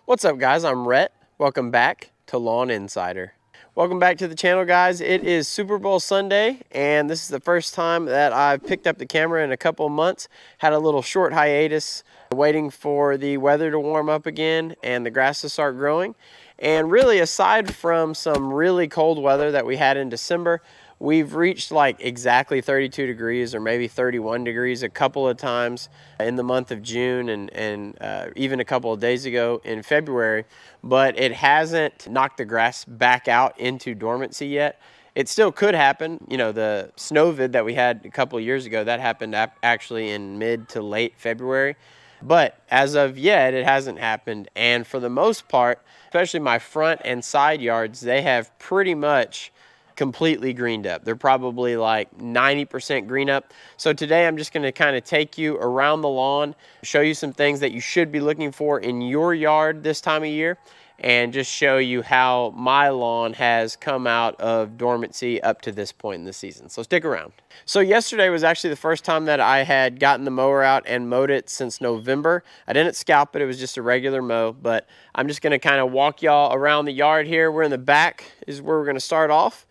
What's up, guys? I'm Rhett. Welcome back to Lawn Insider. Welcome back to the channel, guys. It is Super Bowl Sunday, and this is the first time that I've picked up the camera in a couple of months. Had a little short hiatus waiting for the weather to warm up again and the grass to start growing. And really, aside from some really cold weather that we had in December, we've reached like exactly 32 degrees or maybe 31 degrees a couple of times in the month of June and even a couple of days ago in February, but it hasn't knocked the grass back out into dormancy yet. It still could happen. You know, the snow vid that we had a couple of years ago, that happened actually in mid to late February. But as of yet, it hasn't happened. And for the most part, especially my front and side yards, they have pretty much completely greened up. They're probably like 90% green up. So today I'm just going to kind of take you around the lawn, show you some things that you should be looking for in your yard this time of year, and just show you how my lawn has come out of dormancy up to this point in the season. So stick around. So yesterday was actually the first time that I had gotten the mower out and mowed it since November. I didn't scalp it, it was just a regular mow, but I'm just gonna kind of walk y'all around the yard here. We're in the back is where we're gonna start off.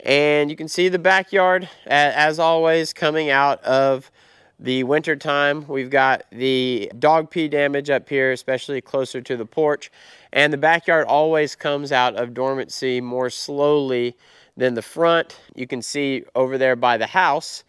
And you can see the backyard, as always, coming out of the winter time. We've got the dog pee damage up here, especially closer to the porch. And the backyard always comes out of dormancy more slowly than the front. You can see over there by the house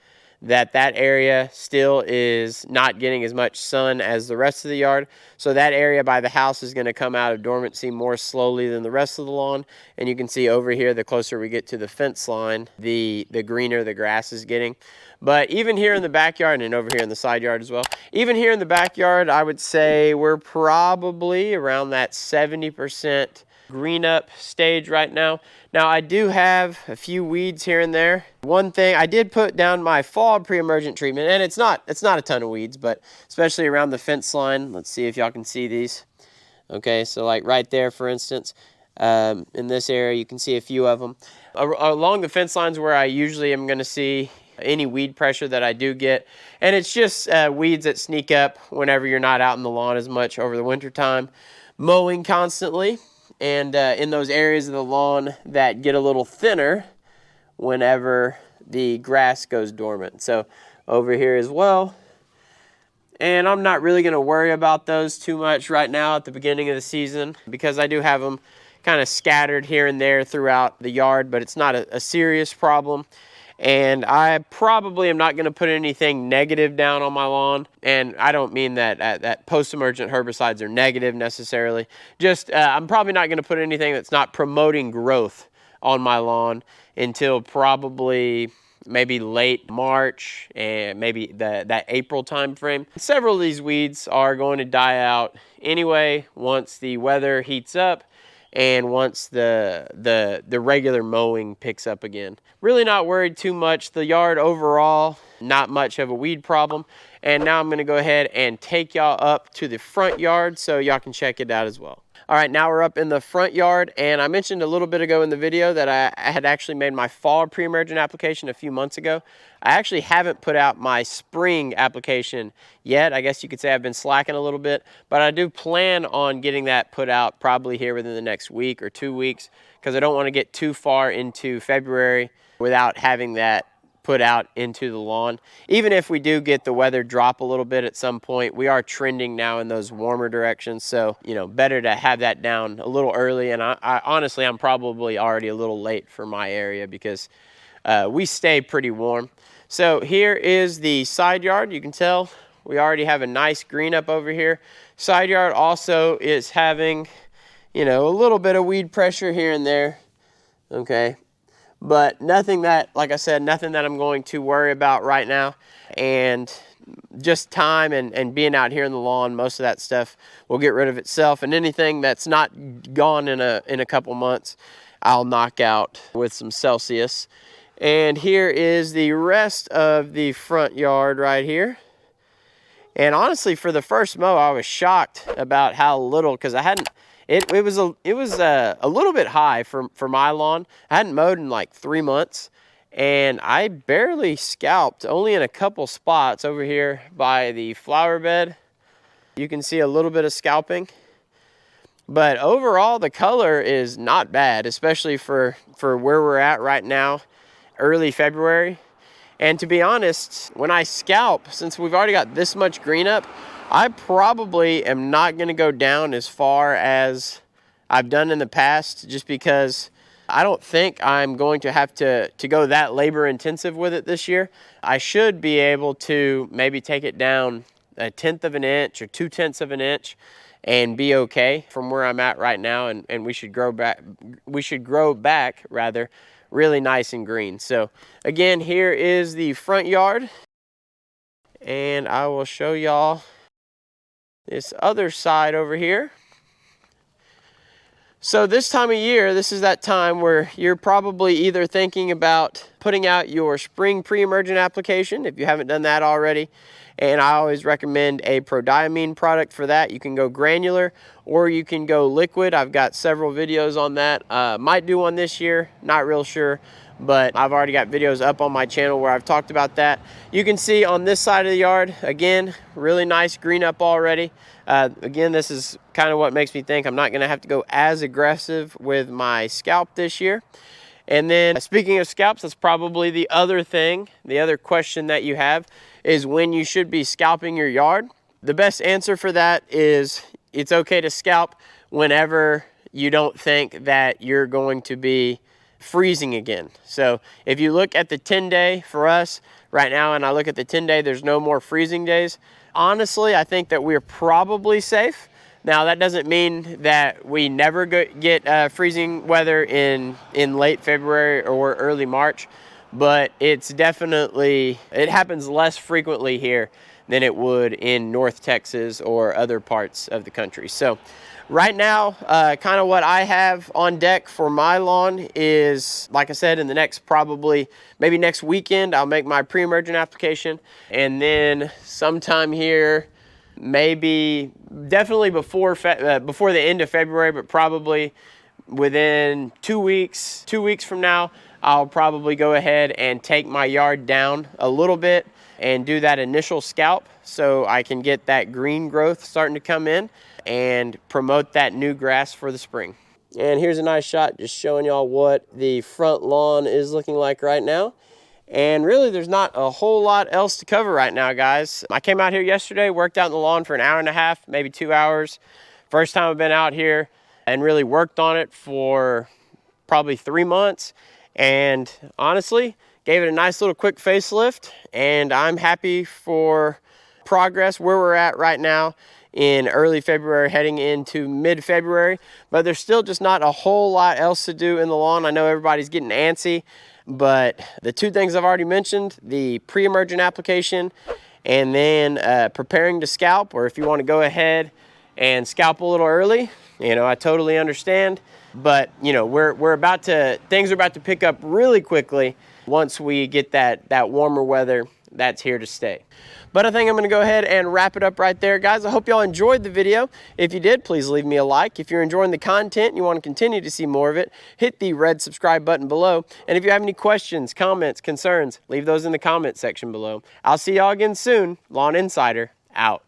that area still is not getting as much sun as the rest of the yard. So that area by the house is going to come out of dormancy more slowly than the rest of the lawn. And you can see over here, the closer we get to the fence line, the greener the grass is getting. But even here in the backyard, and over here in the side yard as well, even here in the backyard, I would say we're probably around that 70% green up stage right now. Now I do have a few weeds here and there. One thing, I did put down my fall pre-emergent treatment, and it's not a ton of weeds, but especially around the fence line. Let's see if y'all can see these. Okay, so like right there, for instance, in this area, you can see a few of them. Along the fence lines where I usually am gonna see any weed pressure that I do get, and it's just weeds that sneak up whenever you're not out in the lawn as much over the winter time, mowing constantly. And in those areas of the lawn that get a little thinner whenever the grass goes dormant. So over here as well. And I'm not really going to worry about those too much right now at the beginning of the season, because I do have them kind of scattered here and there throughout the yard, but it's not a serious problem. And I probably am not going to put anything negative down on my lawn. And I don't mean that post-emergent herbicides are negative necessarily. Just I'm probably not going to put anything that's not promoting growth on my lawn until probably maybe late March and maybe that April time frame. Several of these weeds are going to die out anyway once the weather heats up and once the regular mowing picks up again. Really not worried too much. The yard overall, not much of a weed problem. And now I'm gonna go ahead and take y'all up to the front yard so y'all can check it out as well. All right, now we're up in the front yard, and I mentioned a little bit ago in the video that I had actually made my fall pre-emergent application a few months ago. I actually haven't put out my spring application yet. I guess you could say I've been slacking a little bit, but I do plan on getting that put out probably here within the next week or 2 weeks, because I don't want to get too far into February without having that put out into the lawn. Even if we do get the weather drop a little bit at some point, we are trending now in those warmer directions. So, you know, better to have that down a little early. And I honestly, I'm probably already a little late for my area because we stay pretty warm. So here is the side yard. You can tell we already have a nice green up over here. Side yard also is having, you know, a little bit of weed pressure here and there. Okay. But nothing that, like I said, nothing that I'm going to worry about right now. And just time and being out here in the lawn, most of that stuff will get rid of itself. And anything that's not gone in a couple months, I'll knock out with some Celsius. And here is the rest of the front yard right here. And honestly, for the first mow, I was shocked about how little, because I hadn't. It was a little bit high for my lawn. I hadn't mowed in like 3 months, and I barely scalped, only in a couple spots over here by the flower bed. You can see a little bit of scalping, But overall, the color is not bad, especially for where we're at right now, early February. And to be honest, when I scalp, since we've already got this much green up, I probably am not going to go down as far as I've done in the past, just because I don't think I'm going to have to go that labor intensive with it this year. I should be able to maybe take it down 1/10 of an inch or 2/10 of an inch and be okay from where I'm at right now, and we should grow back rather really nice and green. So again, here is the front yard, and I will show y'all this other side over here. So this time of year, this is that time where you're probably either thinking about putting out your spring pre-emergent application, if you haven't done that already. And I always recommend a prodiamine product for that. You can go granular or you can go liquid. I've got several videos on that. Might do one this year, not real sure, but I've already got videos up on my channel where I've talked about that. You can see on this side of the yard, again, really nice green up already. Again, this is kind of what makes me think I'm not gonna have to go as aggressive with my scalp this year. And then speaking of scalps, that's probably the other thing, the other question that you have is when you should be scalping your yard. The best answer for that is it's okay to scalp whenever you don't think that you're going to be freezing again. So if you look at the 10-day for us right now, and I look at the 10-day, there's no more freezing days. Honestly, I think that we're probably safe. Now, that doesn't mean that we never get freezing weather in late February or early March, but it's definitely, it happens less frequently here than it would in North Texas or other parts of the country. So right now, kind of what I have on deck for my lawn is, like I said, in the next maybe next weekend, I'll make my pre-emergent application. And then sometime here, maybe definitely before the end of February, but probably within 2 weeks from now, I'll probably go ahead and take my yard down a little bit and do that initial scalp so I can get that green growth starting to come in and promote that new grass for the spring. And here's a nice shot just showing y'all what the front lawn is looking like right now. And really, there's not a whole lot else to cover right now, guys. I came out here yesterday, worked out in the lawn for an hour and a half, maybe 2 hours. First time I've been out here and really worked on it for probably 3 months. And honestly, gave it a nice little quick facelift. And I'm happy for progress where we're at right now in early February, heading into mid-February. But there's still just not a whole lot else to do in the lawn. I know everybody's getting antsy. But the two things I've already mentioned, the pre-emergent application and then preparing to scalp, or if you want to go ahead and scalp a little early, you know, I totally understand. But, you know, things are about to pick up really quickly once we get that warmer weather that's here to stay. But I think I'm going to go ahead and wrap it up right there, guys. I hope y'all enjoyed the video. If you did, please leave me a like. If you're enjoying the content and you want to continue to see more of it, hit the red subscribe button below. And if you have any questions, comments, concerns, leave those in the comment section below. I'll see y'all again soon. Lawn Insider, out.